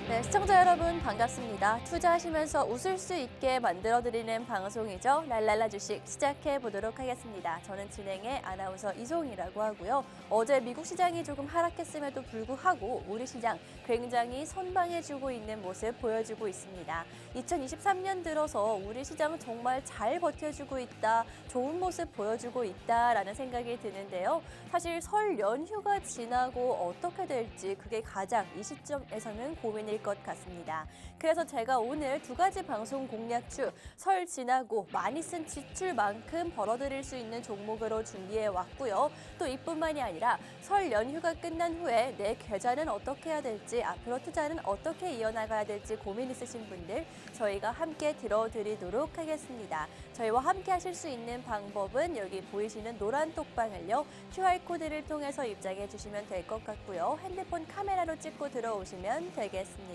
네, 시청자 여러분 반갑습니다. 투자하시면서 웃을 수 있게 만들어드리는 방송이죠. 랄랄라 주식 시작해 보도록 하겠습니다. 저는 진행의 아나운서 이송이라고 하고요. 어제 미국 시장이 조금 하락했음에도 불구하고 우리 시장 굉장히 선방해주고 있는 모습 보여주고 있습니다. 2023년 들어서 우리 시장 정말 잘 버텨주고 있다, 좋은 모습 보여주고 있다라는 생각이 드는데요. 사실 설 연휴가 지나고 어떻게 될지 그게 가장 이 시점에서는 고민일 것 같습니다. 그래서 제가 오늘 두 가지 방송 공략주 설 지나고 많이 쓴 지출만큼 벌어들일 수 있는 종목으로 준비해 왔고요. 또 이뿐만이 아니라 설 연휴가 끝난 후에 내 계좌는 어떻게 해야 될지, 앞으로 투자는 어떻게 이어나가야 될지 고민 있으신 분들 저희가 함께 들어드리도록 하겠습니다. 저희와 함께 하실 수 있는 방법은 여기 보이시는 노란 톡방을요. QR코드를 통해서 입장해 주시면 될 것 같고요. 핸드폰 카메라로 찍고 들어오시면 되겠습니다.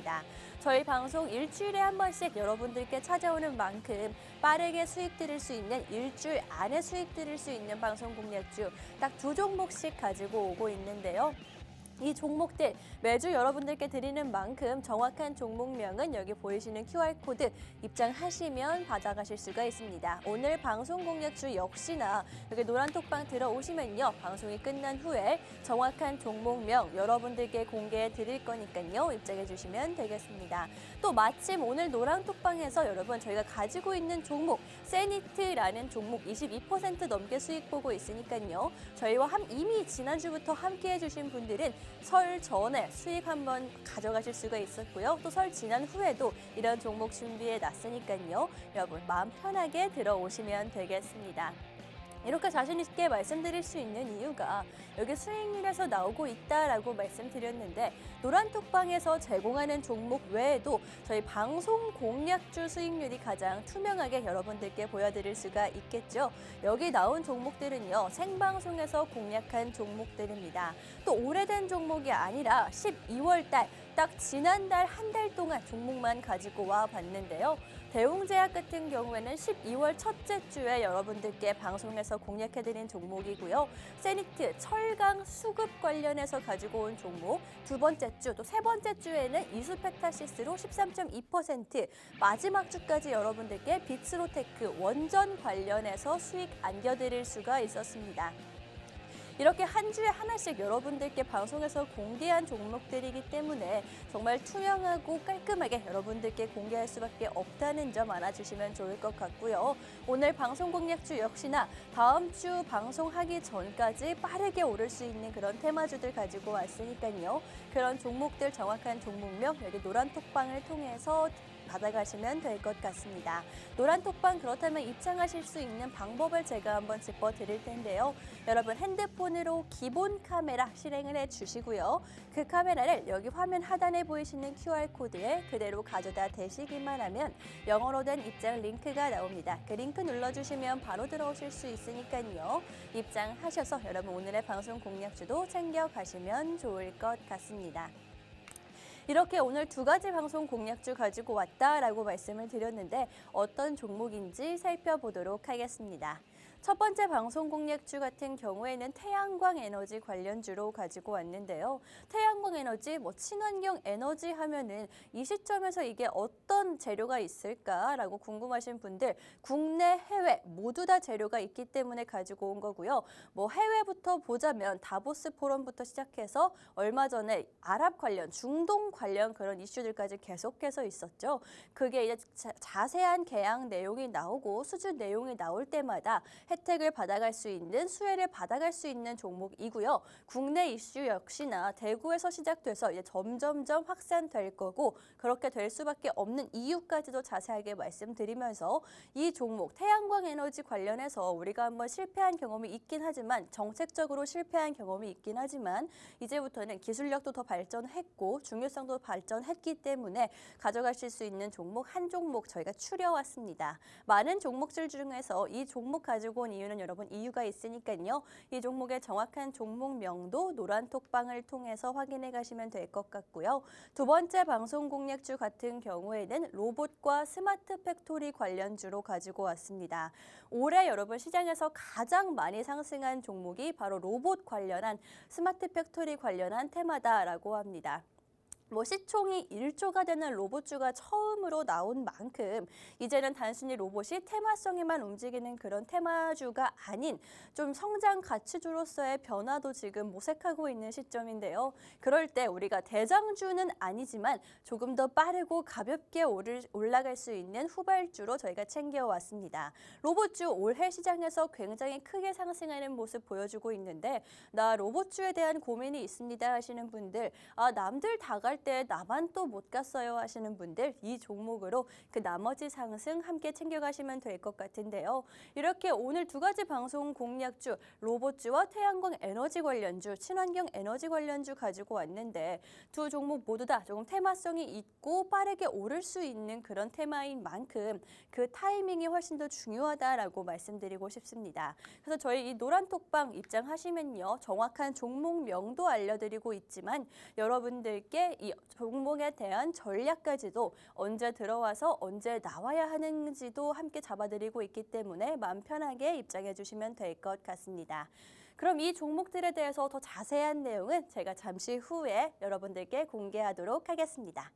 저희 방송 일주일에 한 번씩 여러분들께 찾아오는 만큼 빠르게 수익 드릴 수 있는, 일주일 안에 수익 드릴 수 있는 방송 공략주 딱 두 종목씩 가지고 오고 있는데요. 이 종목들 매주 여러분들께 드리는 만큼 정확한 종목명은 여기 보이시는 QR코드 입장하시면 받아가실 수가 있습니다. 오늘 방송 공략주 역시나 여기 노란 톡방 들어오시면요. 방송이 끝난 후에 정확한 종목명 여러분들께 공개해 드릴 거니까요. 입장해 주시면 되겠습니다. 또 마침 오늘 노란 톡방에서 여러분 저희가 가지고 있는 종목 세니트라는 종목 22% 넘게 수익 보고 있으니까요. 저희와 이미 지난주부터 함께 해주신 분들은 설 전에 수익 한번 가져가실 수가 있었고요. 또 설 지난 후에도 이런 종목 준비해 놨으니까요. 여러분 마음 편하게 들어오시면 되겠습니다. 이렇게 자신 있게 말씀드릴 수 있는 이유가 여기 수익률에서 나오고 있다라고 말씀드렸는데 노란 톡방에서 제공하는 종목 외에도 저희 방송 공략주 수익률이 가장 투명하게 여러분들께 보여드릴 수가 있겠죠. 여기 나온 종목들은요. 생방송에서 공략한 종목들입니다. 또 오래된 종목이 아니라 12월 달 딱 지난달 한 달 동안 종목만 가지고 와 봤는데요. 대웅제약 같은 경우에는 12월 첫째 주에 여러분들께 방송에서 공략해드린 종목이고요. 세니트, 철강 수급 관련해서 가지고 온 종목, 두 번째 주, 또 세 번째 주에는 이수페타시스로 13.2%, 마지막 주까지 여러분들께 비츠로테크 원전 관련해서 수익 안겨드릴 수가 있었습니다. 이렇게 한 주에 하나씩 여러분들께 방송에서 공개한 종목들이기 때문에 정말 투명하고 깔끔하게 여러분들께 공개할 수밖에 없다는 점 알아주시면 좋을 것 같고요. 오늘 방송 공략주 역시나 다음 주 방송하기 전까지 빠르게 오를 수 있는 그런 테마주들 가지고 왔으니까요. 그런 종목들 정확한 종목명 여기 노란 톡방을 통해서 받아가시면 될 것 같습니다. 노란 톡방 그렇다면 입장하실 수 있는 방법을 제가 한번 짚어드릴 텐데요. 여러분 핸드폰으로 기본 카메라 실행을 해주시고요. 그 카메라를 여기 화면 하단에 보이시는 QR코드에 그대로 가져다 대시기만 하면 영어로 된 입장 링크가 나옵니다. 그 링크 눌러주시면 바로 들어오실 수 있으니까요. 입장하셔서 여러분 오늘의 방송 공략주도 챙겨가시면 좋을 것 같습니다. 이렇게 오늘 두 가지 방송 공략주 가지고 왔다라고 말씀을 드렸는데 어떤 종목인지 살펴보도록 하겠습니다. 첫 번째 방송 공략주 같은 경우에는 태양광 에너지 관련주로 가지고 왔는데요. 태양광 에너지, 친환경 에너지 하면은 이 시점에서 이게 어떤 재료가 있을까라고 궁금하신 분들 국내, 해외 모두 다 재료가 있기 때문에 가지고 온 거고요. 해외부터 보자면 다보스 포럼부터 시작해서 얼마 전에 아랍 관련, 중동 관련 그런 이슈들까지 계속해서 있었죠. 그게 이제 자세한 계약 내용이 나오고 수주 내용이 나올 때마다 혜택을 받아갈 수 있는, 수혜를 받아갈 수 있는 종목이고요. 국내 이슈 역시나 대구에서 시작돼서 이제 점점점 확산될 거고 그렇게 될 수밖에 없는 이유까지도 자세하게 말씀드리면서 이 종목 태양광 에너지 관련해서 우리가 한번 실패한 경험이 있긴 하지만 정책적으로 실패한 경험이 있긴 하지만 이제부터는 기술력도 더 발전했고 중요성도 발전했기 때문에 가져가실 수 있는 종목 한 종목 저희가 추려왔습니다. 많은 종목들 중에서 이 종목 가지고 온 이유는 여러분 이유가 있으니까요. 이 종목의 정확한 종목명도 노란 톡방을 통해서 확인해 가시면 될 것 같고요. 두 번째 방송 공략주 같은 경우에는 로봇과 스마트 팩토리 관련주로 가지고 왔습니다. 올해 여러분 시장에서 가장 많이 상승한 종목이 바로 로봇 관련한 스마트 팩토리 관련한 테마다라고 합니다. 뭐 시총이 1조가 되는 로봇주가 처음으로 나온 만큼 이제는 단순히 로봇이 테마성에만 움직이는 그런 테마주가 아닌 좀 성장 가치주로서의 변화도 지금 모색하고 있는 시점인데요. 그럴 때 우리가 대장주는 아니지만 조금 더 빠르고 가볍게 올라갈 수 있는 후발주로 저희가 챙겨왔습니다. 로봇주 올해 시장에서 굉장히 크게 상승하는 모습 보여주고 있는데 나 로봇주에 대한 고민이 있습니다 하시는 분들, 남들 다 갈 때 나만 또 못 갔어요 하시는 분들, 이 종목으로 그 나머지 상승 함께 챙겨가시면 될 것 같은데요. 이렇게 오늘 두 가지 방송 공략주, 로봇주와 태양광 에너지 관련주, 친환경 에너지 관련주 가지고 왔는데 두 종목 모두 다 조금 테마성이 있고 빠르게 오를 수 있는 그런 테마인 만큼 그 타이밍이 훨씬 더 중요하다라고 말씀드리고 싶습니다. 그래서 저희 이 노란톡방 입장하시면요, 정확한 종목명도 알려드리고 있지만 여러분들께 이 종목에 대한 전략까지도 언제 들어와서 언제 나와야 하는지도 함께 잡아드리고 있기 때문에 마음 편하게 입장해 주시면 될 것 같습니다. 그럼 이 종목들에 대해서 더 자세한 내용은 제가 잠시 후에 여러분들께 공개하도록 하겠습니다.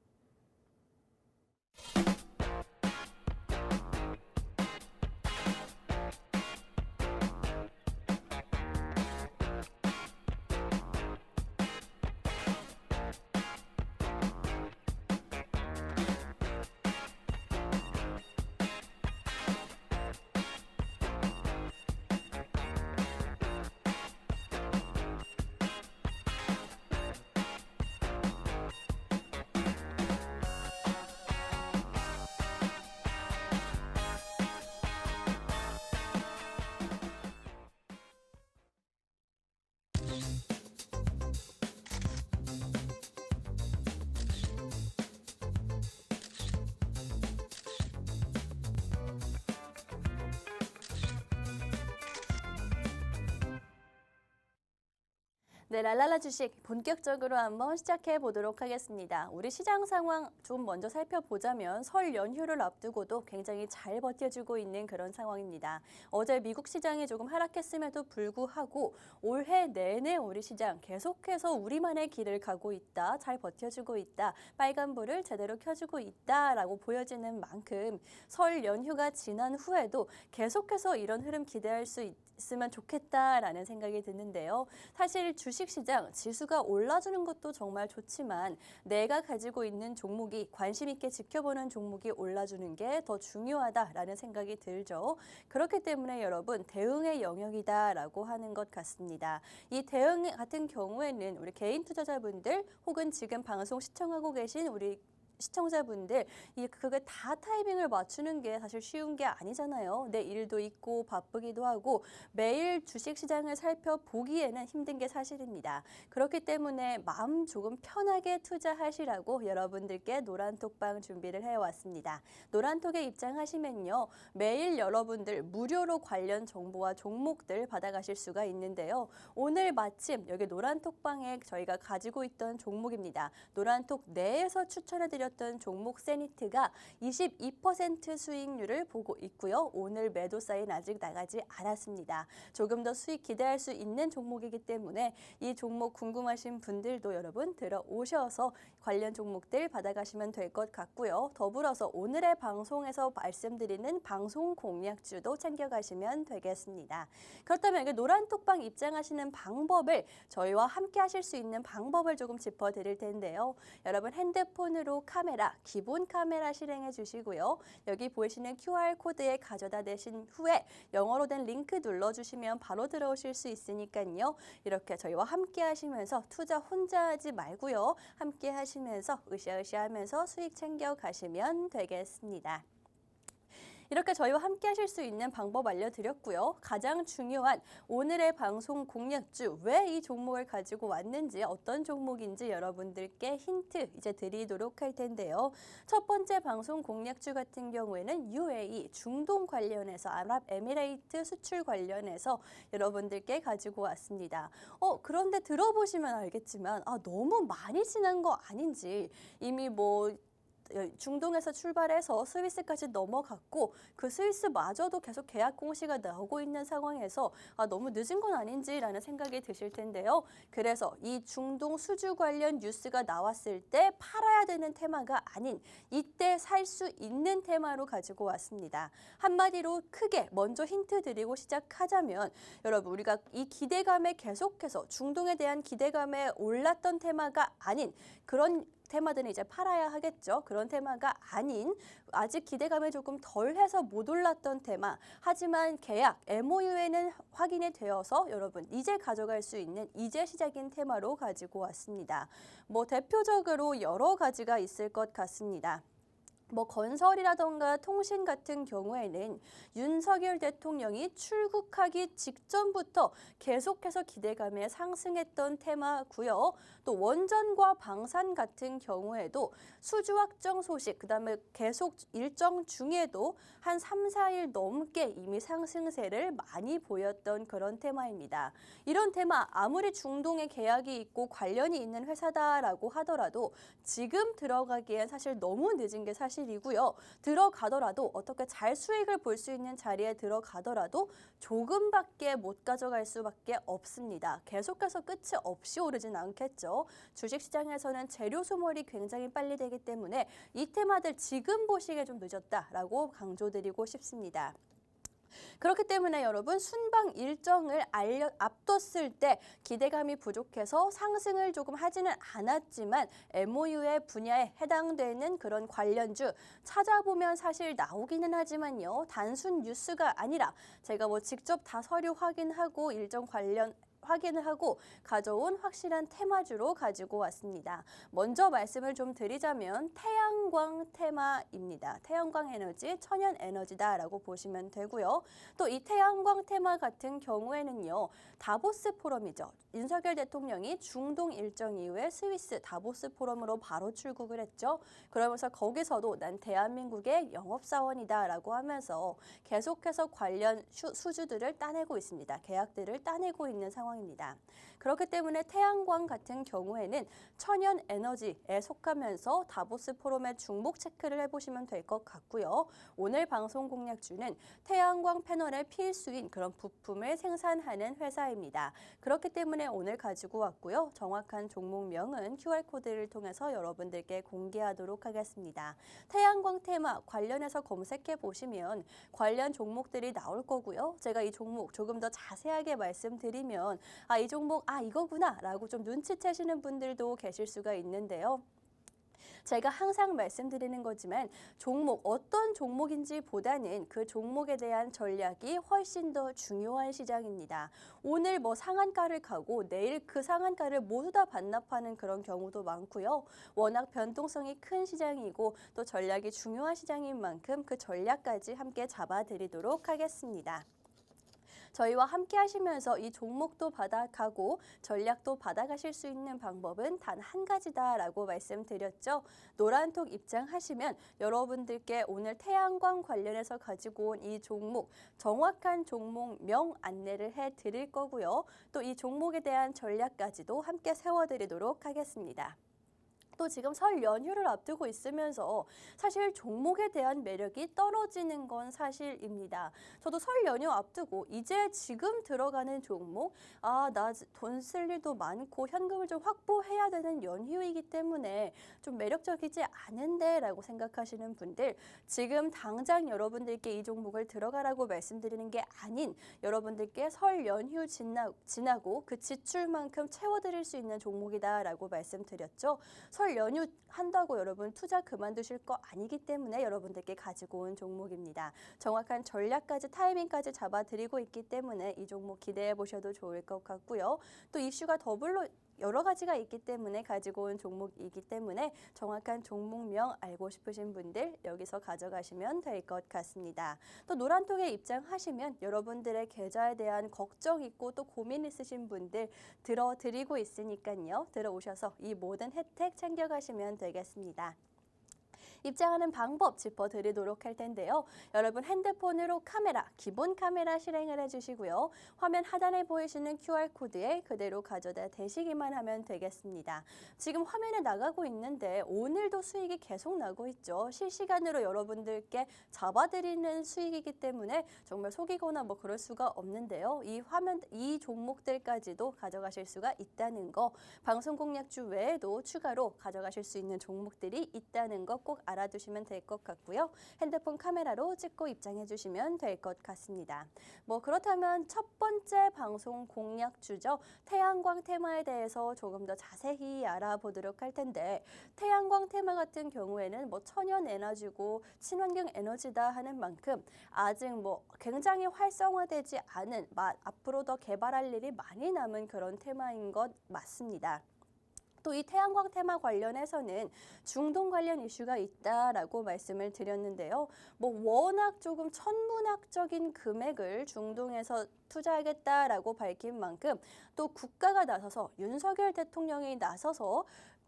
네, 랄랄라 주식 본격적으로 한번 시작해 보도록 하겠습니다. 우리 시장 상황 좀 먼저 살펴보자면 설 연휴를 앞두고도 굉장히 잘 버텨주고 있는 그런 상황입니다. 어제 미국 시장이 조금 하락했음에도 불구하고 올해 내내 우리 시장 계속해서 우리만의 길을 가고 있다, 잘 버텨주고 있다, 빨간불을 제대로 켜주고 있다라고 보여지는 만큼 설 연휴가 지난 후에도 계속해서 이런 흐름 기대할 수 있으면 좋겠다라는 생각이 드는데요. 사실 주식시장 지수가 올라주는 것도 정말 좋지만 내가 가지고 있는 종목이 관심 있게 지켜보는 종목이 올라주는 게 더 중요하다라는 생각이 들죠. 그렇기 때문에 여러분 대응의 영역이다라고 하는 것 같습니다. 이 대응 같은 경우에는 우리 개인 투자자분들 혹은 지금 방송 시청하고 계신 우리 시청자분들, 그게 다 타이밍을 맞추는 게 사실 쉬운 게 아니잖아요. 내 일도 있고 바쁘기도 하고 매일 주식시장을 살펴보기에는 힘든 게 사실입니다. 그렇기 때문에 마음 조금 편하게 투자하시라고 여러분들께 노란톡방 준비를 해왔습니다. 노란톡에 입장하시면요, 매일 여러분들 무료로 관련 정보와 종목들 받아가실 수가 있는데요. 오늘 마침 여기 노란톡방에 저희가 가지고 있던 종목입니다. 노란톡 내에서 추천해드렸던 종목 세니트가 22% 수익률을 보고 있고요. 오늘 매도 사인 아직 나가지 않았습니다. 조금 더 수익 기대할 수 있는 종목이기 때문에 이 종목 궁금하신 분들도 여러분 들어오셔서 관련 종목들 받아가시면 될 것 같고요. 더불어서 오늘의 방송에서 말씀드리는 방송 공략주도 챙겨가시면 되겠습니다. 그렇다면 여기 노란톡방 입장하시는 방법을, 저희와 함께 하실 수 있는 방법을 조금 짚어드릴 텐데요. 여러분 핸드폰으로 카메라, 기본 카메라 실행해 주시고요. 여기 보이시는 QR코드에 가져다 대신 후에 영어로 된 링크 눌러주시면 바로 들어오실 수 있으니까요. 이렇게 저희와 함께 하시면서 투자 혼자 하지 말고요. 함께 하시면서 으쌰으쌰 하면서 수익 챙겨 가시면 되겠습니다. 이렇게 저희와 함께 하실 수 있는 방법 알려드렸고요. 가장 중요한 오늘의 방송 공략주, 왜 이 종목을 가지고 왔는지, 어떤 종목인지 여러분들께 힌트 이제 드리도록 할 텐데요. 첫 번째 방송 공략주 같은 경우에는 UAE, 중동 관련해서 아랍에미레이트 수출 관련해서 여러분들께 가지고 왔습니다. 그런데 들어보시면 알겠지만 너무 많이 지난 거 아닌지, 이미 중동에서 출발해서 스위스까지 넘어갔고 그 스위스마저도 계속 계약 공시가 나오고 있는 상황에서 너무 늦은 건 아닌지라는 생각이 드실 텐데요. 그래서 이 중동 수주 관련 뉴스가 나왔을 때 팔아야 되는 테마가 아닌 이때 살 수 있는 테마로 가지고 왔습니다. 한마디로 크게 먼저 힌트 드리고 시작하자면 여러분 우리가 이 기대감에 계속해서 중동에 대한 기대감에 올랐던 테마가 아닌 그런 테마들은 이제 팔아야 하겠죠. 그런 테마가 아닌 아직 기대감에 조금 덜해서 못 올랐던 테마. 하지만 계약, MOU에는 확인이 되어서 여러분 이제 가져갈 수 있는 이제 시작인 테마로 가지고 왔습니다. 대표적으로 여러 가지가 있을 것 같습니다. 건설이라던가 통신 같은 경우에는 윤석열 대통령이 출국하기 직전부터 계속해서 기대감에 상승했던 테마고요. 또 원전과 방산 같은 경우에도 수주 확정 소식, 그다음에 계속 일정 중에도 한 3, 4일 넘게 이미 상승세를 많이 보였던 그런 테마입니다. 이런 테마 아무리 중동에 계약이 있고 관련이 있는 회사다라고 하더라도 지금 들어가기엔 사실 너무 늦은 게 사실이고요. 들어가더라도 어떻게 잘 수익을 볼 수 있는 자리에 들어가더라도 조금밖에 못 가져갈 수밖에 없습니다. 계속해서 끝이 없이 오르진 않겠죠. 주식시장에서는 재료 소멸이 굉장히 빨리 되기 때문에 이 테마들 지금 보시기에 좀 늦었다라고 강조드리고 싶습니다. 그렇기 때문에 여러분 순방 일정을 앞뒀을 때 기대감이 부족해서 상승을 조금 하지는 않았지만 MOU의 분야에 해당되는 그런 관련주 찾아보면 사실 나오기는 하지만요. 단순 뉴스가 아니라 제가 직접 다 서류 확인하고 일정 관련 확인을 하고 가져온 확실한 테마주로 가지고 왔습니다. 먼저 말씀을 좀 드리자면 태양광 테마입니다. 태양광 에너지, 천연 에너지다라고 보시면 되고요. 또 이 태양광 테마 같은 경우에는요. 다보스 포럼이죠. 윤석열 대통령이 중동 일정 이후에 스위스 다보스 포럼으로 바로 출국을 했죠. 그러면서 거기서도 난 대한민국의 영업사원이다라고 하면서 계속해서 관련 수주들을 따내고 있습니다. 계약들을 따내고 있는 상황입니다. 그렇기 때문에 태양광 같은 경우에는 천연 에너지에 속하면서 다보스 포럼의 중복 체크를 해보시면 될 것 같고요. 오늘 방송 공략주는 태양광 패널의 필수인 그런 부품을 생산하는 회사입니다. 그렇기 때문에 오늘 가지고 왔고요. 정확한 종목명은 QR코드를 통해서 여러분들께 공개하도록 하겠습니다. 태양광 테마 관련해서 검색해 보시면 관련 종목들이 나올 거고요. 제가 이 종목 조금 더 자세하게 말씀드리면 이 종목 이거구나 라고 좀 눈치채시는 분들도 계실 수가 있는데요. 제가 항상 말씀드리는 거지만 종목, 어떤 종목인지 보다는 그 종목에 대한 전략이 훨씬 더 중요한 시장입니다. 오늘 상한가를 가고 내일 그 상한가를 모두 다 반납하는 그런 경우도 많고요. 워낙 변동성이 큰 시장이고 또 전략이 중요한 시장인 만큼 그 전략까지 함께 잡아드리도록 하겠습니다. 저희와 함께 하시면서 이 종목도 받아가고 전략도 받아가실 수 있는 방법은 단 한 가지다라고 말씀드렸죠. 노란톡 입장하시면 여러분들께 오늘 태양광 관련해서 가지고 온 이 종목, 정확한 종목명 안내를 해드릴 거고요. 또 이 종목에 대한 전략까지도 함께 세워드리도록 하겠습니다. 또 지금 설 연휴를 앞두고 있으면서 사실 종목에 대한 매력이 떨어지는 건 사실입니다. 저도 설 연휴 앞두고 이제 지금 들어가는 종목, 나 돈 쓸 일도 많고 현금을 좀 확보해야 되는 연휴이기 때문에 좀 매력적이지 않은데 라고 생각하시는 분들, 지금 당장 여러분들께 이 종목을 들어가라고 말씀드리는 게 아닌 여러분들께 설 연휴 지나고 그 지출만큼 채워드릴 수 있는 종목이다라고 말씀드렸죠. 설 연휴 한다고 여러분 투자 그만두실 거 아니기 때문에 여러분들께 가지고 온 종목입니다. 정확한 전략까지 타이밍까지 잡아드리고 있기 때문에 이 종목 기대해 보셔도 좋을 것 같고요. 또 이슈가 더불어 여러 가지가 있기 때문에 가지고 온 종목이기 때문에 정확한 종목명 알고 싶으신 분들 여기서 가져가시면 될 것 같습니다. 또 노란톡에 입장하시면 여러분들의 계좌에 대한 걱정 있고 또 고민 있으신 분들 들어드리고 있으니까요. 들어오셔서 이 모든 혜택 챙겨가시면 되겠습니다. 입장하는 방법 짚어드리도록 할 텐데요. 여러분 핸드폰으로 카메라, 기본 카메라 실행을 해주시고요. 화면 하단에 보이시는 QR코드에 그대로 가져다 대시기만 하면 되겠습니다. 지금 화면에 나가고 있는데 오늘도 수익이 계속 나고 있죠. 실시간으로 여러분들께 잡아드리는 수익이기 때문에 정말 속이거나 뭐 그럴 수가 없는데요. 이 종목들까지도 가져가실 수가 있다는 거, 방송 공략주 외에도 추가로 가져가실 수 있는 종목들이 있다는 거 꼭 알아두시면 될 것 같고요. 핸드폰 카메라로 찍고 입장해 주시면 될 것 같습니다. 뭐 그렇다면 첫 번째 방송 공략주죠. 태양광 테마에 대해서 조금 더 자세히 알아보도록 할 텐데, 태양광 테마 같은 경우에는 뭐 천연 에너지고 친환경 에너지다 하는 만큼 아직 뭐 굉장히 활성화되지 않은, 앞으로 더 개발할 일이 많이 남은 그런 테마인 것 맞습니다. 또 이 태양광 테마 관련해서는 중동 관련 이슈가 있다라고 말씀을 드렸는데요. 뭐 워낙 조금 천문학적인 금액을 중동에서 투자하겠다라고 밝힌 만큼 또 국가가 나서서 윤석열 대통령이 나서서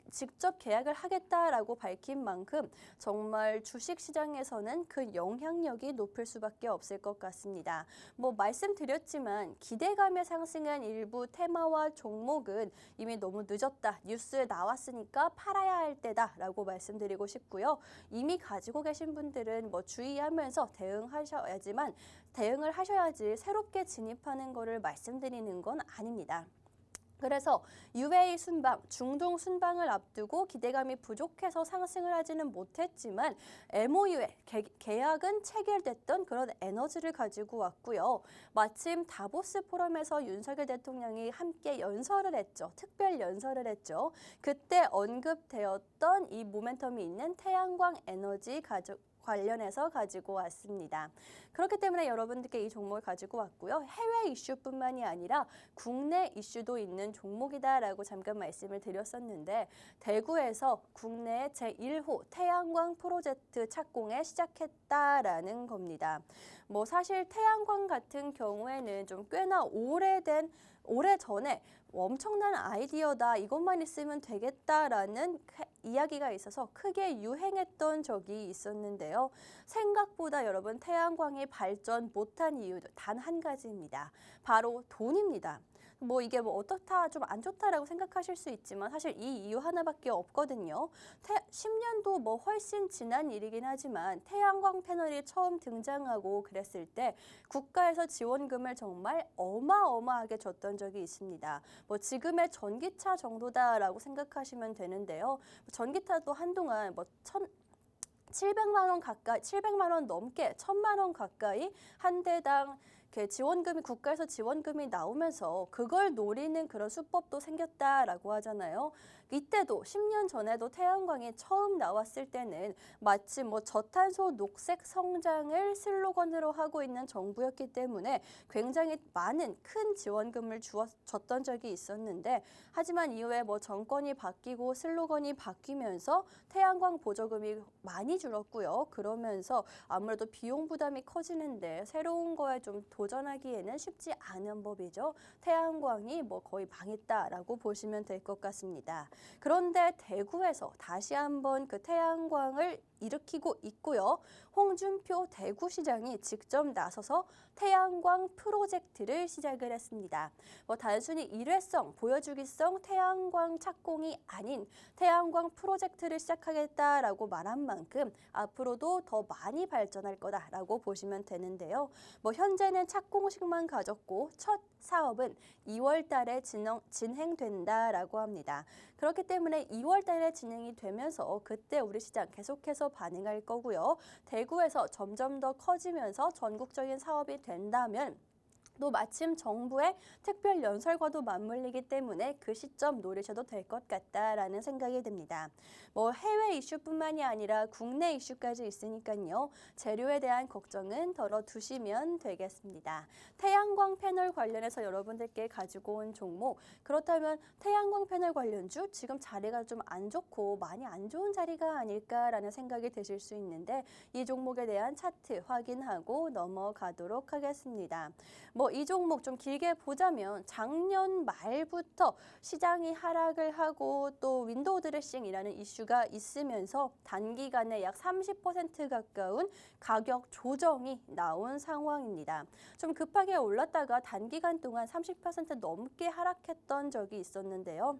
직접 계약을 하겠다라고 밝힌 만큼 정말 주식시장에서는 그 영향력이 높을 수밖에 없을 것 같습니다. 뭐 말씀드렸지만 기대감에 상승한 일부 테마와 종목은 이미 너무 늦었다, 뉴스에 나왔으니까 팔아야 할 때다라고 말씀드리고 싶고요. 이미 가지고 계신 분들은 뭐 주의하면서 대응을 하셔야지 새롭게 진입하는 거를 말씀드리는 건 아닙니다. 그래서 UAE 순방, 중동 순방을 앞두고 기대감이 부족해서 상승을 하지는 못했지만 MOU에 계약은 체결됐던 그런 에너지를 가지고 왔고요. 마침 다보스 포럼에서 윤석열 대통령이 함께 연설을 했죠. 특별 연설을 했죠. 그때 언급되었던 이 모멘텀이 있는 태양광 에너지 관련해서 가지고 왔습니다. 그렇기 때문에 여러분들께 이 종목을 가지고 왔고요. 해외 이슈뿐만이 아니라 국내 이슈도 있는 종목이다라고 잠깐 말씀을 드렸었는데, 대구에서 국내 제1호 태양광 프로젝트 착공에 시작했다라는 겁니다. 뭐 사실 태양광 같은 경우에는 좀 꽤나 오래전에 엄청난 아이디어다, 이것만 있으면 되겠다라는 이야기가 있어서 크게 유행했던 적이 있었는데요. 생각보다 여러분 태양광이 발전 못한 이유도 단 한 가지입니다. 바로 돈입니다. 뭐 이게 뭐 어떻다, 좀 안 좋다라고 생각하실 수 있지만 사실 이 이유 하나밖에 없거든요. 10년도 뭐 훨씬 지난 일이긴 하지만 태양광 패널이 처음 등장하고 그랬을 때 국가에서 지원금을 정말 어마어마하게 줬던 적이 있습니다. 뭐 지금의 전기차 정도다라고 생각하시면 되는데요. 전기차도 한동안 뭐 700만 원 가까이, 700만 원 넘게 1000만 원 가까이 한 대당 지원금이, 국가에서 지원금이 나오면서 그걸 노리는 그런 수법도 생겼다라고 하잖아요. 이때도 10년 전에도 태양광이 처음 나왔을 때는 마치 뭐 저탄소 녹색 성장을 슬로건으로 하고 있는 정부였기 때문에 굉장히 많은 큰 지원금을 줬던 적이 있었는데, 하지만 이후에 뭐 정권이 바뀌고 슬로건이 바뀌면서 태양광 보조금이 많이 줄었고요. 그러면서 아무래도 비용 부담이 커지는데 새로운 거에 좀 도전하기에는 쉽지 않은 법이죠. 태양광이 뭐 거의 망했다라고 보시면 될 것 같습니다. 그런데 대구에서 다시 한번 그 태양광을 일으키고 있고요. 홍준표 대구시장이 직접 나서서 태양광 프로젝트를 시작을 했습니다. 뭐 단순히 일회성, 보여주기성 태양광 착공이 아닌 태양광 프로젝트를 시작하겠다라고 말한 만큼 앞으로도 더 많이 발전할 거다라고 보시면 되는데요. 뭐 현재는 착공식만 가졌고 첫 사업은 2월 달에 진행된다라고 합니다. 그렇기 때문에 2월 달에 진행이 되면서 그때 우리 시장 계속해서 반응할 거고요. 대구에서 점점 더 커지면서 전국적인 사업이 된다면 또 마침 정부의 특별 연설과도 맞물리기 때문에 그 시점 노리셔도 될 것 같다라는 생각이 듭니다. 뭐 해외 이슈뿐만이 아니라 국내 이슈까지 있으니까요. 재료에 대한 걱정은 덜어두시면 되겠습니다. 태양광 패널 관련해서 여러분들께 가지고 온 종목, 그렇다면 태양광 패널 관련주 지금 자리가 좀 안 좋고 많이 안 좋은 자리가 아닐까라는 생각이 드실 수 있는데, 이 종목에 대한 차트 확인하고 넘어가도록 하겠습니다. 뭐 이 종목 좀 길게 보자면 작년 말부터 시장이 하락을 하고 또 윈도우 드레싱이라는 이슈가 있으면서 단기간에 약 30% 가까운 가격 조정이 나온 상황입니다. 좀 급하게 올랐다가 단기간 동안 30% 넘게 하락했던 적이 있었는데요.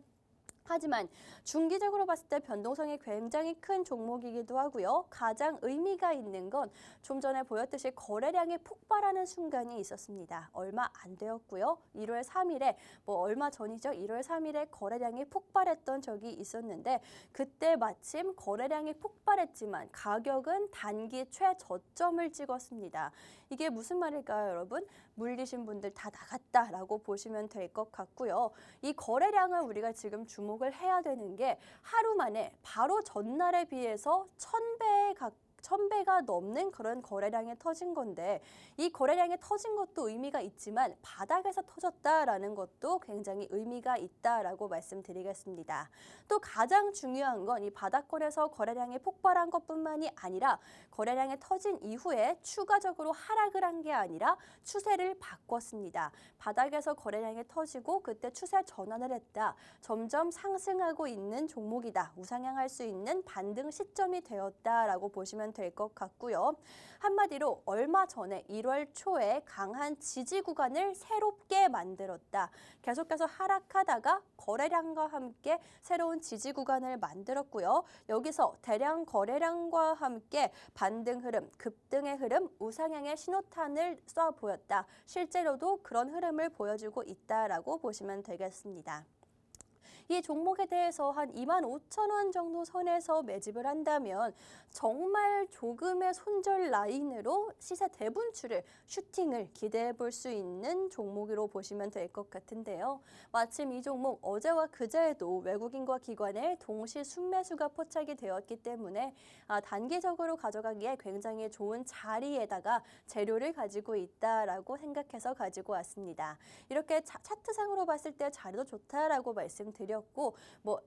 하지만 중기적으로 봤을 때 변동성이 굉장히 큰 종목이기도 하고요. 가장 의미가 있는 건 좀 전에 보였듯이 거래량이 폭발하는 순간이 있었습니다. 얼마 안 되었고요. 1월 3일에 얼마 전이죠. 1월 3일에 거래량이 폭발했던 적이 있었는데 그때 마침 거래량이 폭발했지만 가격은 단기 최저점을 찍었습니다. 이게 무슨 말일까요, 여러분? 물리신 분들 다 나갔다라고 보시면 될 것 같고요. 이 거래량을 우리가 지금 주목을 해야 되는 게 하루 만에 바로 전날에 비해서 1000배가 넘는 그런 거래량이 터진 건데 이 거래량이 터진 것도 의미가 있지만 바닥에서 터졌다라는 것도 굉장히 의미가 있다라고 말씀드리겠습니다. 또 가장 중요한 건 이 바닥권에서 거래량이 폭발한 것뿐만이 아니라 거래량이 터진 이후에 추가적으로 하락을 한 게 아니라 추세를 바꿨습니다. 바닥에서 거래량이 터지고 그때 추세 전환을 했다. 점점 상승하고 있는 종목이다. 우상향할 수 있는 반등 시점이 되었다라고 보시면 될 것 같고요. 한마디로 얼마 전에 1월 초에 강한 지지 구간을 새롭게 만들었다. 계속해서 하락하다가 거래량과 함께 새로운 지지 구간을 만들었고요. 여기서 대량 거래량과 함께 반등 흐름, 급등의 흐름, 우상향의 신호탄을 쏴 보였다. 실제로도 그런 흐름을 보여주고 있다라고 보시면 되겠습니다. 이 종목에 대해서 한 25,000원 정도 선에서 매집을 한다면 정말 조금의 손절 라인으로 시세 대분출을, 슈팅을 기대해 볼 수 있는 종목으로 보시면 될 것 같은데요. 마침 이 종목 어제와 그제에도 외국인과 기관의 동시 순매수가 포착이 되었기 때문에 단기적으로 가져가기에 굉장히 좋은 자리에다가 재료를 가지고 있다라고 생각해서 가지고 왔습니다. 이렇게 차트상으로 봤을 때 자리도 좋다라고 말씀드렸고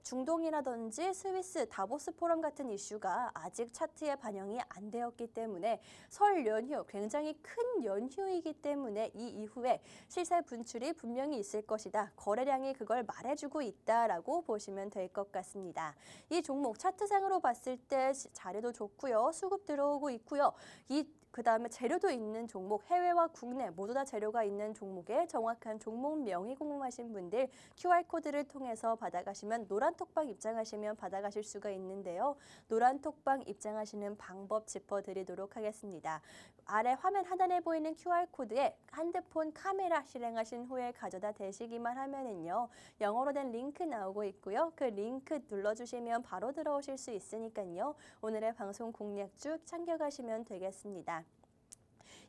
중동이라든지 스위스 다보스 포럼 같은 이슈가 아직 차트에 반영이 안 되었기 때문에 설 연휴 굉장히 큰 연휴이기 때문에 이 이후에 시세 분출이 분명히 있을 것이다. 거래량이 그걸 말해주고 있다라고 보시면 될 것 같습니다. 이 종목 차트상으로 봤을 때 자리도 좋고요. 수급 들어오고 있고요. 그다음에 재료도 있는 종목, 해외와 국내 모두 다 재료가 있는 종목에 정확한 종목명이 궁금하신 분들 QR코드를 통해서 받아가시면 노란톡방 입장하시면 받아가실 수가 있는데요. 노란톡방 입장하시는 방법 짚어드리도록 하겠습니다. 아래 화면 하단에 보이는 QR코드에 핸드폰 카메라 실행하신 후에 가져다 대시기만 하면은요. 영어로 된 링크 나오고 있고요. 그 링크 눌러주시면 바로 들어오실 수 있으니까요. 오늘의 방송 공략 쭉 챙겨가시면 되겠습니다.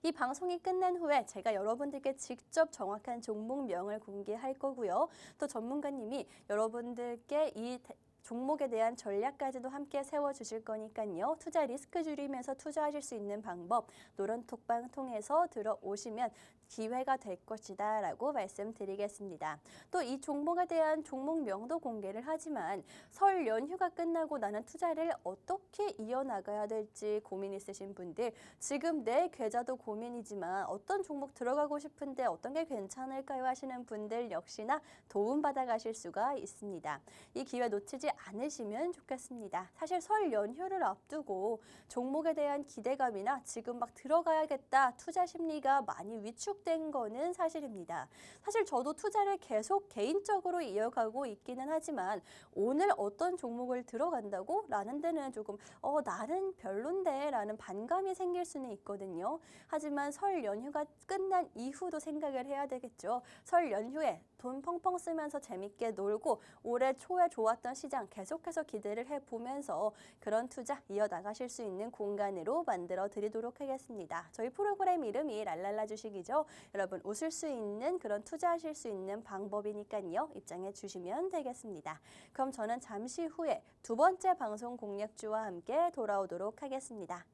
이 방송이 끝난 후에 제가 여러분들께 직접 정확한 종목명을 공개할 거고요. 또 전문가님이 여러분들께 이 종목에 대한 전략까지도 함께 세워주실 거니까요. 투자 리스크 줄이면서 투자하실 수 있는 방법 노란톡방 통해서 들어오시면 기회가 될 것이다 라고 말씀드리겠습니다. 또 이 종목에 대한 종목명도 공개를 하지만 설 연휴가 끝나고 나는 투자를 어떻게 이어나가야 될지 고민 있으신 분들 지금 내 계좌도 고민이지만 어떤 종목 들어가고 싶은데 어떤 게 괜찮을까요 하시는 분들 역시나 도움받아 가실 수가 있습니다. 이 기회 놓치지 않으시면 좋겠습니다. 사실 설 연휴를 앞두고 종목에 대한 기대감이나 지금 막 들어가야겠다 투자 심리가 많이 위축된 거는 사실입니다. 사실 저도 투자를 계속 개인적으로 이어가고 있기는 하지만 오늘 어떤 종목을 들어간다고? 라는 데는 조금 나는 별론데 라는 반감이 생길 수는 있거든요. 하지만 설 연휴가 끝난 이후도 생각을 해야 되겠죠. 설 연휴에 돈 펑펑 쓰면서 재밌게 놀고 올해 초에 좋았던 시장 계속해서 기대를 해보면서 그런 투자 이어나가실 수 있는 공간으로 만들어 드리도록 하겠습니다. 저희 프로그램 이름이 랄랄라 주식이죠. 여러분 웃을 수 있는 그런 투자하실 수 있는 방법이니까요. 입장해 주시면 되겠습니다. 그럼 저는 잠시 후에 두 번째 방송 공략주와 함께 돌아오도록 하겠습니다.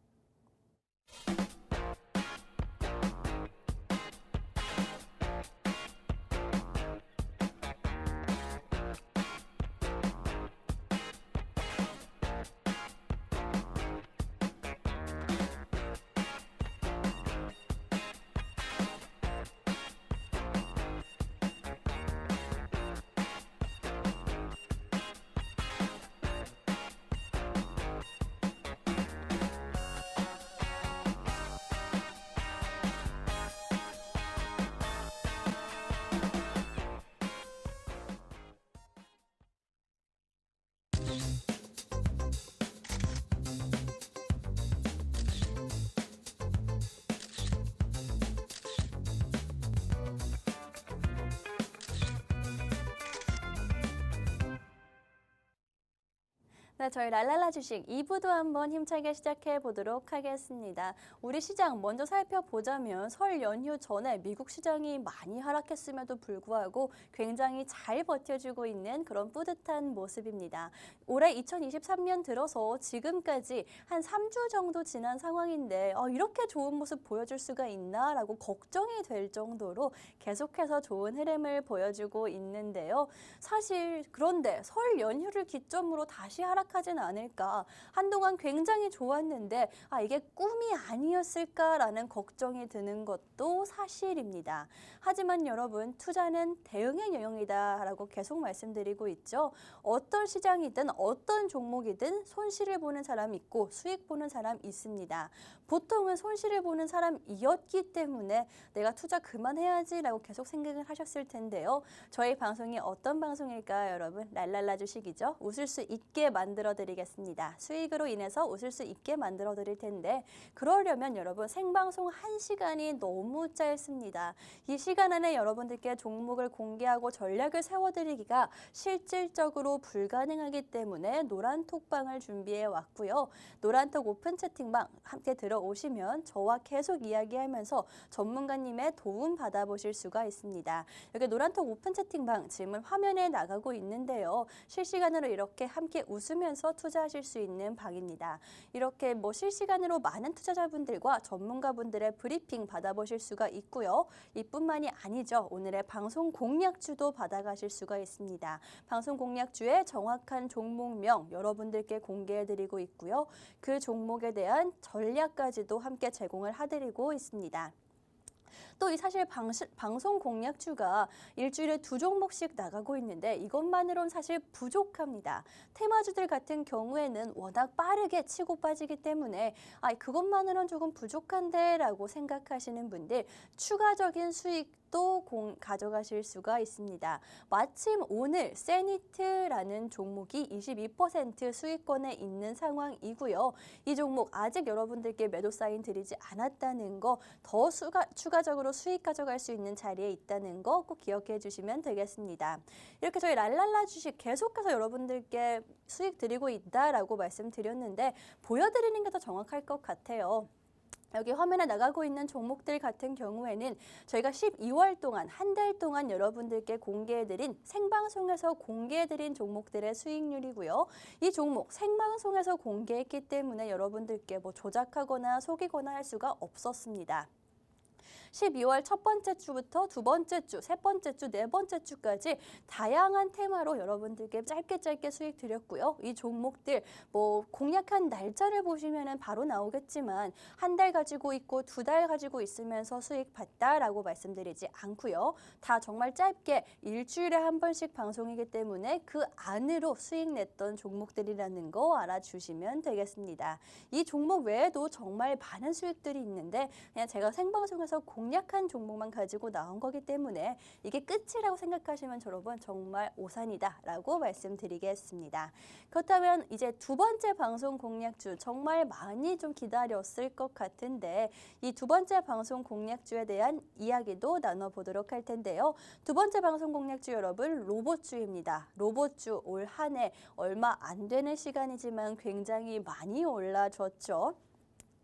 네, 저희 랄랄라 주식 2부도 한번 힘차게 시작해 보도록 하겠습니다. 우리 시장 먼저 살펴보자면 설 연휴 전에 미국 시장이 많이 하락했음에도 불구하고 굉장히 잘 버텨주고 있는 그런 뿌듯한 모습입니다. 올해 2023년 들어서 지금까지 한 3주 정도 지난 상황인데 이렇게 좋은 모습 보여줄 수가 있나라고 걱정이 될 정도로 계속해서 좋은 흐름을 보여주고 있는데요. 사실 그런데 설 연휴를 기점으로 다시 하락하진 않을까. 한동안 굉장히 좋았는데 이게 꿈이 아니었을까라는 걱정이 드는 것도 사실입니다. 하지만 여러분, 투자는 대응의 영역이다라고 계속 말씀드리고 있죠. 어떤 시장이든 어떤 종목이든 손실을 보는 사람 있고 수익 보는 사람 있습니다. 보통은 손실을 보는 사람이었기 때문에 내가 투자 그만해야지라고 계속 생각을 하셨을 텐데요. 저희 방송이 어떤 방송일까요, 여러분? 랄랄라 주식이죠. 웃을 수 있게 만들어 드리겠습니다. 수익으로 인해서 웃을 수 있게 만들어 드릴 텐데 그러려면 여러분 생방송 1시간이 너무 짧습니다. 이 시간 안에 여러분들께 종목을 공개하고 전략을 세워드리기가 실질적으로 불가능하기 때문에 노란톡방을 준비해 왔고요. 노란톡 오픈 채팅방 함께 들어오시면 저와 계속 이야기하면서 전문가님의 도움 받아보실 수가 있습니다. 여기 노란톡 오픈 채팅방 지금은 화면에 나가고 있는데요. 실시간으로 이렇게 함께 웃으면서 투자하실 수 있는 방입니다. 이렇게 실시간으로 많은 투자자분들과 전문가분들의 브리핑 받아보실 수가 있고요. 이뿐만이 아니죠. 오늘의 방송 공략주도 받아가실 수가 있습니다. 방송 공략주의 정확한 종목명 여러분들께 공개해드리고 있고요. 그 종목에 대한 전략까지도 함께 제공을 해드리고 있습니다. 또 이 사실 방송 공략주가 일주일에 2종목씩 나가고 있는데 이것만으로는 사실 부족합니다. 테마주들 같은 경우에는 워낙 빠르게 치고 빠지기 때문에 그것만으로는 조금 부족한데 라고 생각하시는 분들 추가적인 수익도 가져가실 수가 있습니다. 마침 오늘 세니트라는 종목이 22% 수익권에 있는 상황이고요. 이 종목 아직 여러분들께 매도 사인 드리지 않았다는 거 더 추가적으로 수익 가져갈 수 있는 자리에 있다는 거 꼭 기억해 주시면 되겠습니다. 이렇게 저희 랄랄라 주식 계속해서 여러분들께 수익 드리고 있다라고 말씀드렸는데 보여드리는 게 더 정확할 것 같아요. 여기 화면에 나가고 있는 종목들 같은 경우에는 저희가 12월 동안 한 달 동안 여러분들께 공개해드린 생방송에서 공개해드린 종목들의 수익률이고요. 이 종목 생방송에서 공개했기 때문에 여러분들께 조작하거나 속이거나 할 수가 없었습니다. 12월 첫 번째 주부터 두 번째 주, 세 번째 주, 네 번째 주까지 다양한 테마로 여러분들께 짧게 수익 드렸고요. 이 종목들 공략한 날짜를 보시면 바로 나오겠지만 한 달 가지고 있고 2달 가지고 있으면서 수익 봤다라고 말씀드리지 않고요. 다 정말 짧게 일주일에 한 번씩 방송이기 때문에 그 안으로 수익 냈던 종목들이라는 거 알아주시면 되겠습니다. 이 종목 외에도 정말 많은 수익들이 있는데 그냥 제가 생방송에서 공략한 종목만 가지고 나온 거기 때문에 이게 끝이라고 생각하시면 여러분 정말 오산이다라고 말씀드리겠습니다. 그렇다면 이제 두 번째 방송 공략주 정말 많이 좀 기다렸을 것 같은데 이 두 번째 방송 공략주에 대한 이야기도 나눠보도록 할 텐데요. 두 번째 방송 공략주 여러분 로봇주입니다. 로봇주 올 한 해 얼마 안 되는 시간이지만 굉장히 많이 올라줬죠.